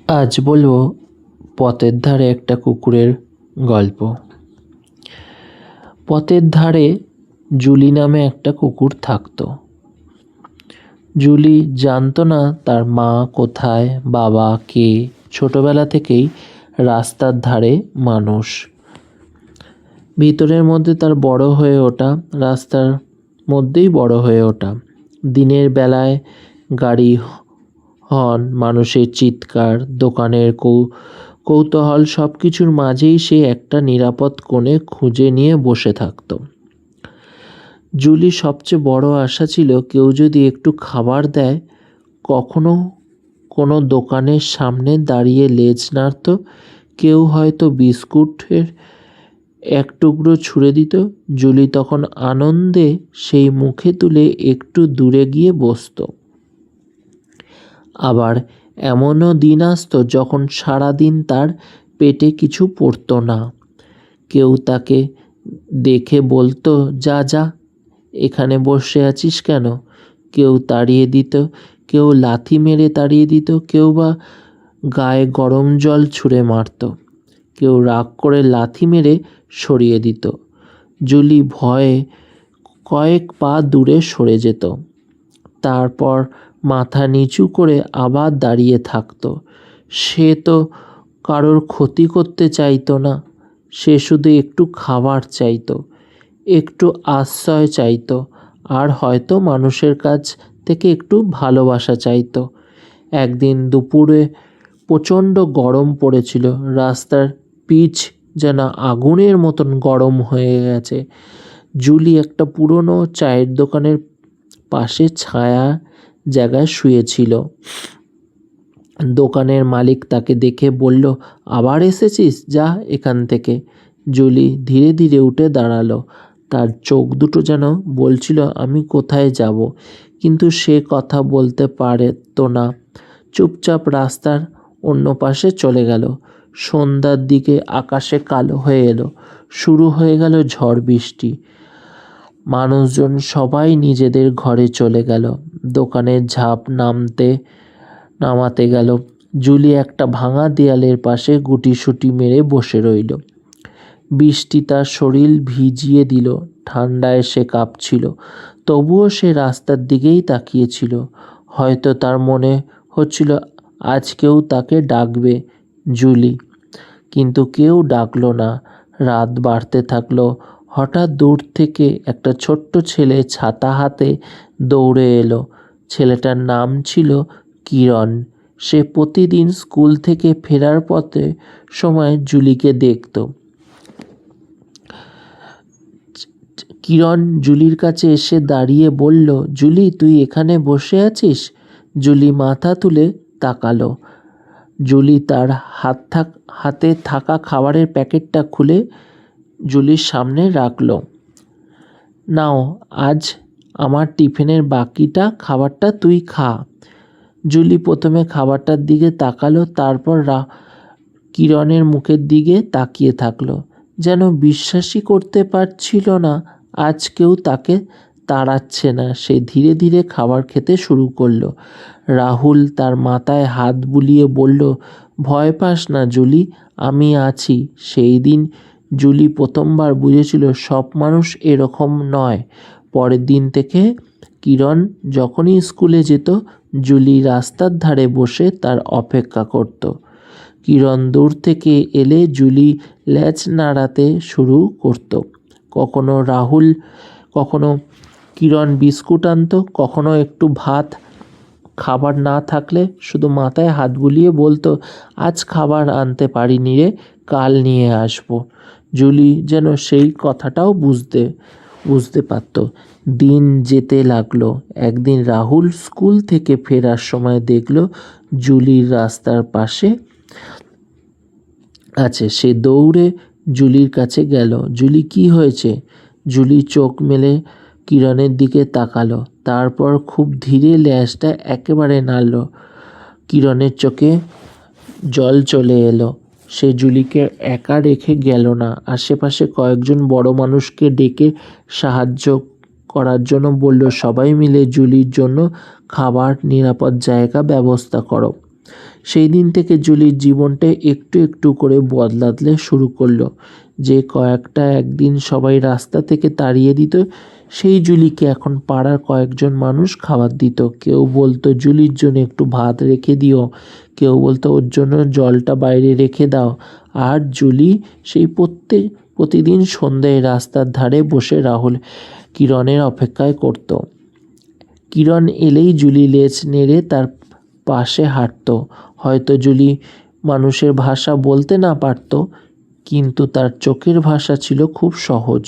আজ বলবো পথের ধারে একটা কুকুরের গল্প। পথের ধারে জুলি নামে একটা কুকুর থাকতো। জুলি জানতো না তার মা কোথায়, বাবা কে। ছোটবেলা থেকেই রাস্তার ধারে মানুষ, ভিতরের মধ্যে তার বড় হয়ে ওঠা, রাস্তার মধ্যেই বড় হয়ে ওঠা। দিনের বেলায় গাড়ি হর্ন, মানুষের চিৎকার, দোকানের কৌতূহল, সব কিছুর মাঝেই সে একটা নিরাপদ কোণে খুঁজে নিয়ে বসে থাকত। জুলির সবচেয়ে বড় আশা ছিল কেউ যদি একটু খাবার দেয়। কখনো কোনো দোকানের সামনে দাঁড়িয়ে লেজ নাড়ত, কেউ হয়তো বিস্কুটের এক টুকরো ছুঁড়ে দিত। জুলি তখন আনন্দে সেই মুখে তুলে একটু দূরে গিয়ে বসত। আবার এমনও দিন আসতো যখন সারাদিন তার পেটে কিছু পড়তো না। কেউ তাকে দেখে বলতো, যা যা, এখানে বসে আছিস কেন? কেউ তাড়িয়ে দিত, কেউ লাথি মেরে তাড়িয়ে দিত, কেউ বা গায়ে গরম জল ছুঁড়ে মারত, কেউ রাগ করে লাথি মেরে সরিয়ে দিত। জুলি ভয়ে কয়েক পা দূরে সরে যেত, তারপর মাথা নিচু করে আবার দাঁড়িয়ে থাকতো। সে তো কারোর ক্ষতি করতে চাইতো না, সে শুধু একটু খাবার চাইতো, একটু আশ্রয় চাইতো, আর হয়তো মানুষের কাছ থেকে একটু ভালোবাসা চাইতো। একদিন দুপুরে প্রচণ্ড গরম পড়েছিল। রাস্তার পিচ যেন আগুনের মতন গরম হয়ে গেছে। জুলি একটা পুরনো চায়ের দোকানের পাশে ছায়া জায়গায় শুয়েছিল। দোকানের মালিক তাকে দেখে বলল, আবার এসেছিস, যা এখান থেকে। জুলি ধীরে ধীরে উঠে দাঁড়ালো। তার চোখ দুটো যেন বলছিল, আমি কোথায় যাব, কিন্তু সে কথা বলতে পারতো না। চুপচাপ রাস্তার অন্য পাশে চলে গেল। সন্ধ্যার দিকে আকাশে কালো হয়ে এলো, শুরু হয়ে গেল ঝড় বৃষ্টি। মানুষজন সবাই নিজেদের ঘরে চলে গেল। দোকানের ঝাঁপ নামাতে গেল। জুলি একটা ভাঙা দেয়ালের পাশে গুটিসুটি মেরে বসে রইল। বৃষ্টি তার শরীর ভিজিয়ে দিল, ঠান্ডায় সে কাঁপছিল। তবুও সে রাস্তার দিকেই তাকিয়েছিল। হয়তো তার মনে হচ্ছিল আজ কেউ তাকে ডাকবে, জুলি। কিন্তু কেউ ডাকলো না। রাত বাড়তে থাকলো। হঠাৎ দূর থেকে একটা ছোট্ট ছেলে ছাতা হাতে দৌড়ে এলো। ছেলেটার নাম ছিল কিরণ। সে প্রতিদিন স্কুল থেকে ফেরার পথে সময় জুলিকে দেখত। কিরণ জুলির কাছে এসে দাঁড়িয়ে বলল, জুলি, তুই এখানে বসে আছিস? জুলি মাথা তুলে তাকালো। জুলি তার হাতে থাকা খাবারের প্যাকেটটা খুলে জুলির সামনে রাখলো। নাও, আজ আমার টিফিনের বাকিটা খাবারটা তুই খা। জুলি প্রথমে খাবারটার দিকে তাকালো, তারপর কিরণের মুখের দিকে তাকিয়ে থাকলো। যেন বিশ্বাসই করতে পারছিল না আজ কেউ তাকে তাড়াচ্ছে না। সে ধীরে ধীরে খাবার খেতে শুরু করলো। রাহুল তার মাথায় হাত বুলিয়ে বলল, ভয় পাস না জুলি, আমি আছি। সেই দিন জুলি প্রথমবার বুঝেছিল সব মানুষ এরকম নয়। পরের দিন থেকে কিরণ যখনই স্কুলে যেত, জুলি রাস্তার ধারে বসে তার অপেক্ষা করত। কিরণ দূর থেকে এলে জুলি লেজ নাড়াতে শুরু করত। কখনো কিরণ বিস্কুট আনতো, কখনো একটু ভাত। খাবার না থাকলে শুধু মাথায় হাত বুলিয়ে বলতো, আজ খাবার আনতে পারিনি রে, কাল নিয়ে আসবো। জুলি যেন সেই কথাটাও বুঝতে পারত। দিন যেতে লাগলো। একদিন রাহুল স্কুল থেকে ফেরার সময় দেখলো জুলির রাস্তার পাশে আছে। সে দৌড়ে জুলির কাছে গেল। জুলি, কি হয়েছে? জুলি চোখ মেলে কিরণের দিকে তাকালো, তারপর খুব ধীরে ল্যাজটা একেবারে নাড়ল। কিরণের চোখে জল চলে এলো। সে জুলিকে একা রেখে গেল না। আশেপাশে কয়েকজন বড় মানুষকে ডেকে সাহায্য করার জন্য বলল, সবাই মিলে জুলির জন্য খাবার, নিরাপদ জায়গা ব্যবস্থা করো। সেই দিন থেকে জুলির জীবনটা একটু একটু করে বদলাতে শুরু করলো। যে কয়েকটা একদিন সবাই রাস্তা থেকে তাড়িয়ে দিত, সেই জুলিকে এখন পাড়ার কয়েকজন মানুষ খাবার দিত। কেউ বলতো জুলির জন্য একটু ভাত রেখে দিও, কেউ বলতো ওর জন্য জলটা বাইরে রেখে দাও। আর জুলি সেই প্রতিদিন সন্ধ্যায় রাস্তার ধারে বসে রাহুল কিরণের অপেক্ষায় করত। কিরণ এলেই জুলি লেজ নেড়ে তার পাশে হাঁটত। হয়তো জুলি মানুষের ভাষা বলতে না পারত, কিন্তু তার চোখের ভাষা ছিল খুব সহজ।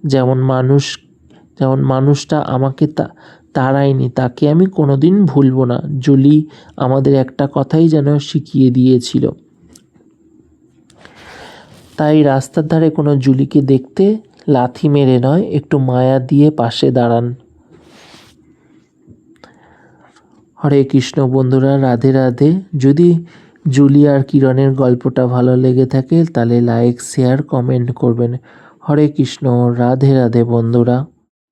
যেমন মানুষটা আমাকে তাড়ায়নি, তাকে আমি কোনোদিন ভুলব না। জুলি আমাদের একটা কথাই যেন শিখিয়ে দিয়েছিল। তাই রাস্তার ধারে কোনো জুলিকে দেখতে লাথি মেরে নয়, একটু মায়া দিয়ে পাশে দাঁড়ান। হরে কৃষ্ণ বন্ধুরা, রাধে রাধে। যদি জুলি আর কিরণের গল্পটা ভালো লেগে থাকে তাহলে লাইক, শেয়ার, কমেন্ট করবেন। হরে কৃষ্ণ, রাধে রাধে বন্ধুরা।